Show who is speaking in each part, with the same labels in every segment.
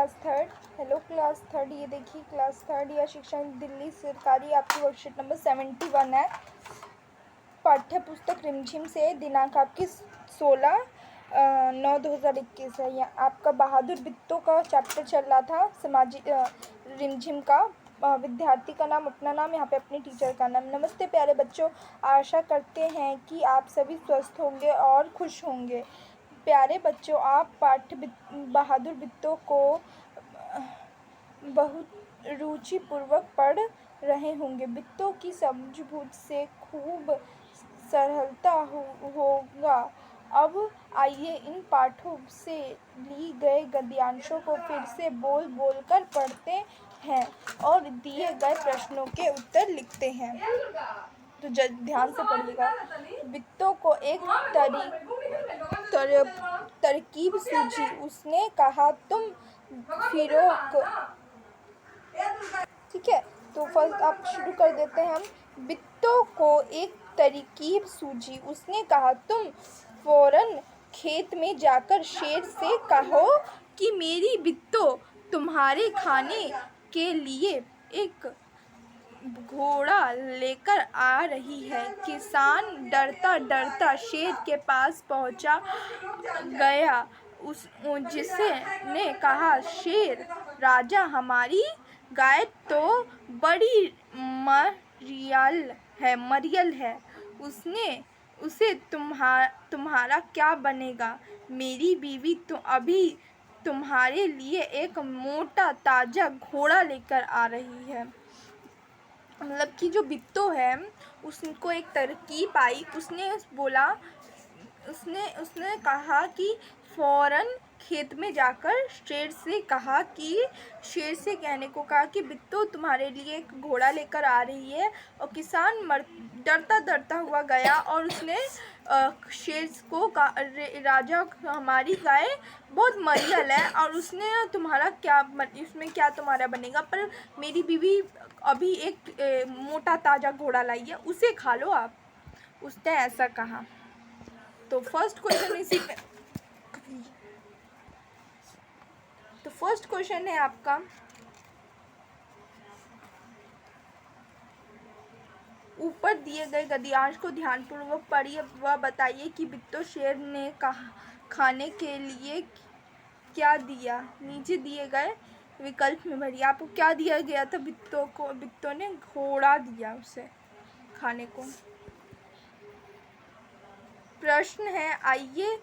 Speaker 1: Class third. Hello class third. ये देखिए class third या शिक्षण दिल्ली सरकारी आपकी वर्कशीट नंबर 71 है। पाठ्य पुस्तक रिमझिम से दिनांक आपकी 16/9/2021 है। यहाँ आपका बहादुर बित्तों का चैप्टर चल रहा था। सामाजिक रिमझिम का विद्यार्थी का नाम, अपना नाम, यहाँ पे अपने टीचर का नाम। नमस्ते प्यारे बच्चों, आशा करते हैं कि आप सभी स्वस्थ होंगे और खुश होंगे। प्यारे बच्चों, आप बहादुर बित्तों को बहुत रुचिपूर्वक पढ़ रहे होंगे। बित्तों की समझबूझ से खूब सरलता होगा। अब आइए इन पाठों से ली गए गद्यांशों को फिर से बोल बोल कर पढ़ते हैं और दिए गए प्रश्नों के उत्तर लिखते हैं। तो ध्यान से पढ़िएगा। बित्तों को एक तरकीब सूझी। उसने कहा, तुम फिरोक। ठीक है, तो फर्स्ट आप शुरू कर देते हैं हम। बित्तों को एक तरकीब सूझी। उसने कहा, तुम फौरन खेत में जाकर शेर से कहो कि मेरी बित्तों तुम्हारे खाने के लिए एक घोड़ा लेकर आ रही है। किसान डरता डरता शेर के पास पहुंचा गया। जिसने कहा, शेर राजा, हमारी गाय तो बड़ी मरियल है। उसे तुम्हारा क्या बनेगा। मेरी बीवी तो अभी तुम्हारे लिए एक मोटा ताजा घोड़ा लेकर आ रही है। मतलब कि जो बित्तों है उसको एक तरकीब आई। उसने बोला, उसने कहा कि फ़ौरन खेत में जाकर शेर से कहने को कहा कि बित्तों तुम्हारे लिए एक घोड़ा लेकर आ रही है। और किसान डरता डरता हुआ गया और उसने शेर को कहा, राजा, हमारी गाय बहुत मरियल है और उसने इसमें क्या तुम्हारा बनेगा, पर मेरी बीवी अभी एक मोटा ताज़ा घोड़ा लाई है, उसे खा लो आप। उसने ऐसा कहा। तो फर्स्ट क्वेश्चन है आपका, ऊपर दिए गए गद्यांश को ध्यानपूर्वक पढ़िए व बताइए कि बित्तों शेर ने खाने के लिए क्या दिया। नीचे दिए गए विकल्प में भरिए। आपको क्या दिया गया था बित्तों को? बित्तों ने घोड़ा दिया उसे खाने को। प्रश्न है, आइए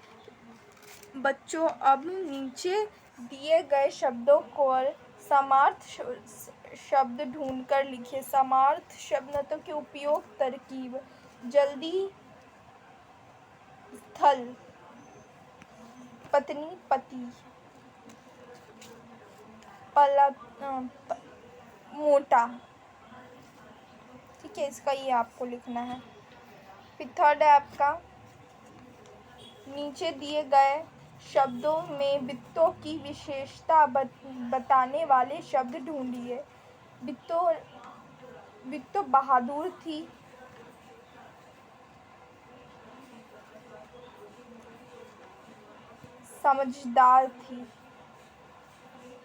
Speaker 1: बच्चों अब नीचे दिए गए शब्दों को समार्थ शब्द ढूंढकर लिखिए। समार्थ शब्दों के उपयोग, तरकीब, जल्दी, स्थल, पत्नी, पति, मोटा। ठीक है, इसका ये आपको लिखना है। फिर थर्ड है आपका, नीचे दिए गए शब्दों में बित्तों की विशेषता बताने वाले शब्द ढूंढिए। बित्तों बहादुर थी। समझदार थी।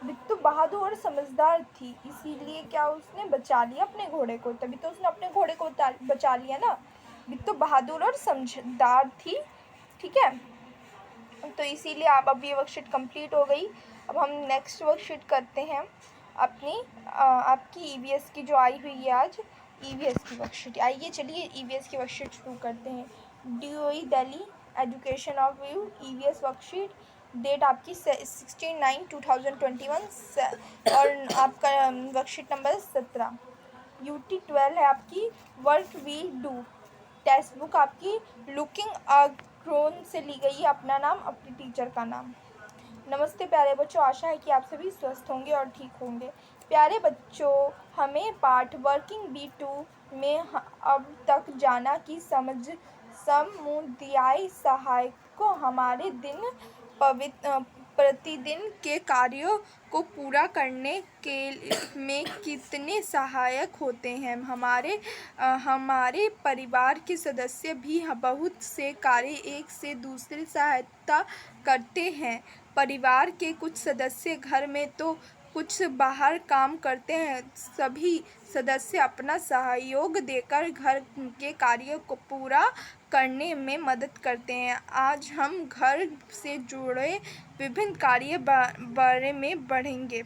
Speaker 1: बित्तों बहादुर और समझदार थी, इसीलिए क्या उसने बचा लिया अपने घोड़े को। तभी तो उसने अपने घोड़े को बचा लिया ना। बित्तों बहादुर और समझदार थी। ठीक है, तो इसीलिए अब ये वर्कशीट कंप्लीट हो गई। अब हम नेक्स्ट वर्कशीट करते हैं अपनी आपकी ईवीएस की जो आई हुई है आज, ईवीएस की वर्कशीट। आइए चलिए ईवीएस की वर्कशीट शुरू करते हैं। DOE Delhi education of view EVS worksheet. Date आपकी 16/9/2021 और आपका वर्कशीट नंबर 17। यूटी 12 है आपकी, work we do. Textbook आपकी लुकिंग अग्रोन से ली गई है। अपना नाम, अपने टीचर का नाम। नमस्ते प्यारे बच्चों, आशा है कि आप सभी स्वस्थ होंगे और ठीक होंगे। प्यारे बच्चों, हमें पाठ वर्किंग बी 2 में अब तक जाना कि समुदाय सहायक को हमारे प्रतिदिन के कार्यों को पूरा करने में कितने सहायक होते हैं। हमारे परिवार के सदस्य भी बहुत से कार्य एक से दूसरे सहायता करते हैं। परिवार के कुछ सदस्य घर में तो कुछ बाहर काम करते हैं। सभी सदस्य अपना सहयोग देकर घर के कार्य को पूरा करने में मदद करते हैं। आज हम घर से जुड़े विभिन्न कार्य बारे में बढ़ेंगे।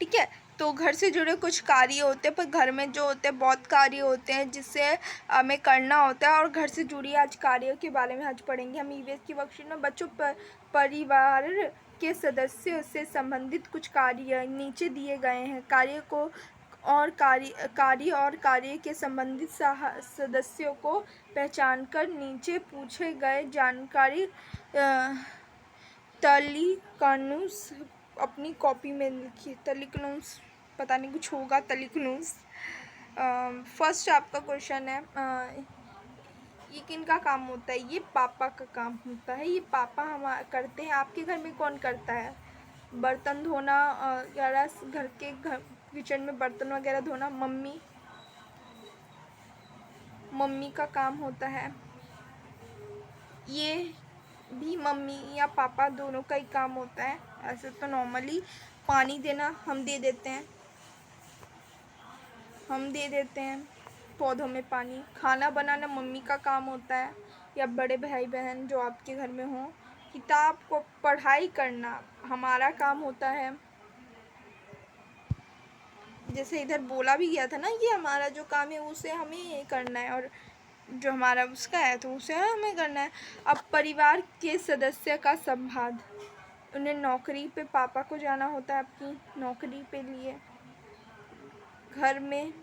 Speaker 1: ठीक है, तो घर से जुड़े कुछ कार्य होते हैं, पर घर में जो होते हैं बहुत कार्य होते हैं जिससे हमें करना होता है, और घर से जुड़ी आज कार्यों के बारे में आज पढ़ेंगे हम। ईवीएस की वर्कशीट में बच्चों परिवार के सदस्यों से संबंधित कुछ कार्य नीचे दिए गए हैं। कार्य के संबंधित सदस्यों को पहचानकर नीचे पूछे गए जानकारी तलिकानुस अपनी कॉपी में लिखिए। तलिकानुस पता नहीं कुछ होगा, तलिकानुस। फर्स्ट आपका क्वेश्चन है, ये किन का काम होता है? ये पापा का काम होता है। ये पापा हम करते हैं। आपके घर में कौन करता है? बर्तन धोना वगैरह, घर किचन में बर्तन वगैरह धोना मम्मी का काम होता है। ये भी मम्मी या पापा दोनों का ही काम होता है। ऐसे तो नॉर्मली पानी देना हम दे देते हैं पौधों में पानी। खाना बनाना मम्मी का काम होता है, या बड़े भाई बहन जो आपके घर में हों। किताब को पढ़ाई करना हमारा काम होता है। जैसे इधर बोला भी गया था ना, ये हमारा जो काम है उसे हमें करना है, और जो हमारा उसका है तो उसे हमें करना है। अब परिवार के सदस्य का संवाद, उन्हें नौकरी पे, पापा को जाना होता है अपनी नौकरी पे लिए। घर में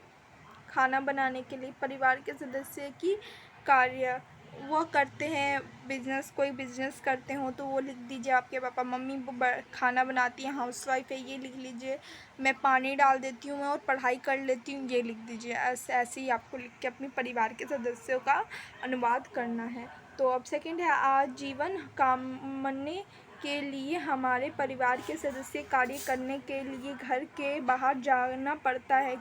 Speaker 1: खाना बनाने के लिए परिवार के सदस्य की कार्य वो करते हैं। कोई बिजनेस करते हो तो वो लिख दीजिए आपके पापा। मम्मी खाना बनाती हैं, हाउसवाइफ है, ये लिख लीजिए। मैं पानी डाल देती हूँ और पढ़ाई कर लेती हूँ, ये लिख दीजिए। ऐसे ही आपको लिख के अपने परिवार के सदस्यों का अनुवाद करना है। तो अब सेकंड है, आजीवन कामने के लिए हमारे परिवार के सदस्य कार्य करने के लिए घर के बाहर जाना पड़ता है।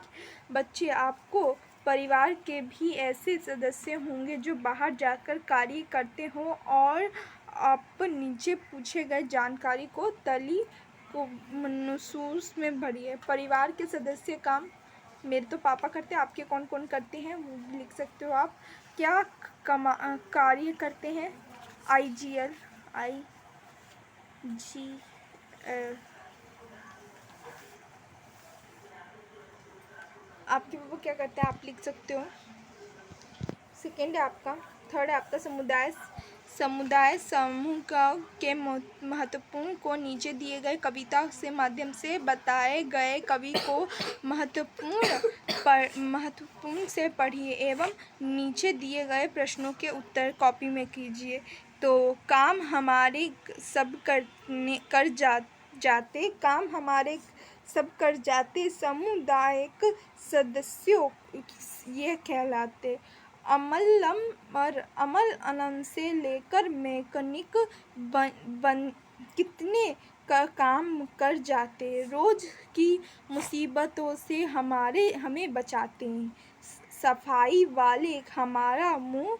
Speaker 1: बच्चे, आपको परिवार के भी ऐसे सदस्य होंगे जो बाहर जाकर कार्य करते हों, और आप नीचे पूछे गए जानकारी को नुसूस में भरिए। परिवार के सदस्य काम मेरे तो पापा करते हैं, आपके कौन कौन करते हैं वो भी लिख सकते हो आप। क्या कार्य करते हैं? IGL आपके पापा क्या करते हैं आप लिख सकते हो। सेकेंड है आपका। थर्ड है आपका समुदाय समूह के महत्वपूर्ण को नीचे दिए गए कविता से माध्यम से बताए गए कवि को महत्वपूर्ण से पढ़िए एवं नीचे दिए गए प्रश्नों के उत्तर कॉपी में कीजिए। तो काम हमारे सब कर जाते सामुदायिक सदस्यों ये कहलाते। अमल अनंत से लेकर मैकेनिक कितने का काम कर जाते, रोज की मुसीबतों से हमें बचाते हैं। सफाई वाले हमारा मुँह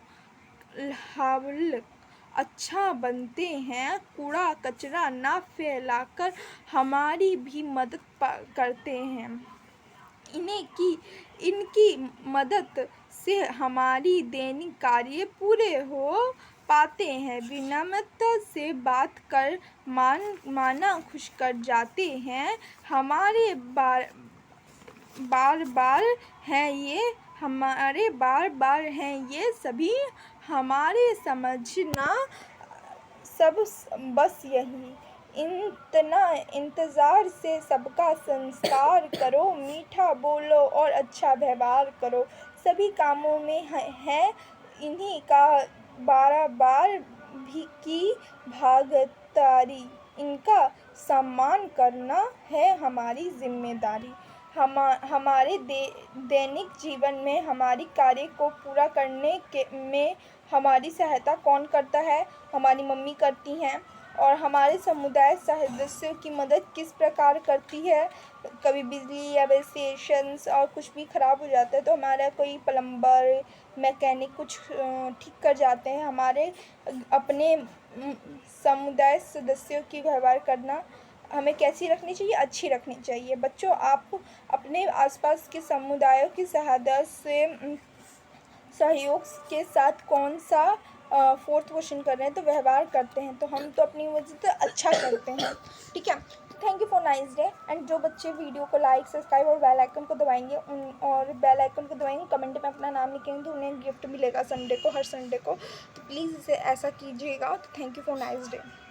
Speaker 1: हावल अच्छा बनते हैं, कूड़ा कचरा ना फैलाकर हमारी भी मदद करते हैं। इनकी मदद से हमारी दैनिक कार्य पूरे हो पाते हैं। विनम्रता से बात कर माना खुश कर जाते हैं। हमारे बार बार हैं ये सभी हमारे समझना सब बस यही। इतना इंतज़ार से सबका संस्कार करो, मीठा बोलो और अच्छा व्यवहार करो। सभी कामों में है इन्हीं का बार भी की भागीदारी। इनका सम्मान करना है हमारी जिम्मेदारी। हमारे दैनिक जीवन में हमारी कार्य को पूरा करने में हमारी सहायता कौन करता है? हमारी मम्मी करती हैं। और हमारे समुदाय सदस्यों की मदद किस प्रकार करती है? कभी बिजली या स्टेशंस और कुछ भी ख़राब हो जाता है तो हमारा कोई प्लम्बर मैकेनिक कुछ ठीक कर जाते हैं। हमारे अपने समुदाय सदस्यों की व्यवहार करना हमें कैसी रखनी चाहिए, अच्छी रखनी चाहिए। बच्चों, आप अपने आसपास के समुदायों की सहयोग के साथ कौन सा फोर्थ क्वेश्चन कर रहे हैं तो व्यवहार करते हैं, तो हम तो अपनी वजह से अच्छा करते हैं। ठीक है, thank you for nice day. And जो बच्चे वीडियो को लाइक, सब्सक्राइब और बेल आइकन को दबाएंगे कमेंट में अपना नाम लिखेंगे तो उन्हें गिफ्ट मिलेगा संडे को, हर संडे को। तो प्लीज़ इसे ऐसा कीजिएगा। तो thank you for nice day.